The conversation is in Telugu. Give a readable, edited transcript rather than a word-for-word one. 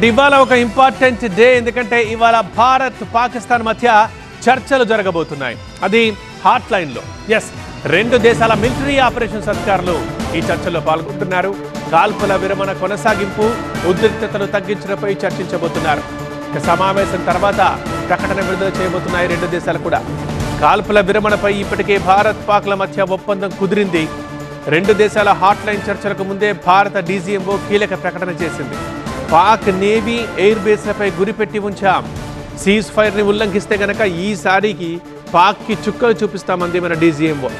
ఇవాళ ఒక ఇంపార్టెంట్ డే, ఎందుకంటే ఇవాళ భారత్ పాకిస్తాన్ మధ్య చర్చలు జరగబోతున్నాయి. అది హాట్ లైన్ లో. ఎస్, రెండు దేశాల మిలిటరీ ఆపరేషన్స్ అధికారులు ఈ చర్చల్లో పాల్గొంటున్నారు. కాల్పుల విరమణ కొనసాగింపు, ఉద్రిక్తతలు తగ్గించడంపై చర్చించబోతున్నారు. సమావేశం తర్వాత ప్రకటన విడుదల చేయబోతున్నాయి రెండు దేశాలు కూడా. కాల్పుల విరమణపై ఇప్పటికే భారత్ పాక్ల మధ్య ఒప్పందం కుదిరింది. రెండు దేశాల హాట్ లైన్ చర్చలకు ముందే భారత డీజీఎంఓ కీలక ప్రకటన చేసింది. పాక్ నేవీ ఎయిర్ బేస్లపై గురిపెట్టి ఉంచాం. సీజ్ ఫైర్ ని ఉల్లంఘిస్తే గనక ఈసారికి పాక్ కి చుక్కలు చూపిస్తామంది మన డీజీఎంఓ.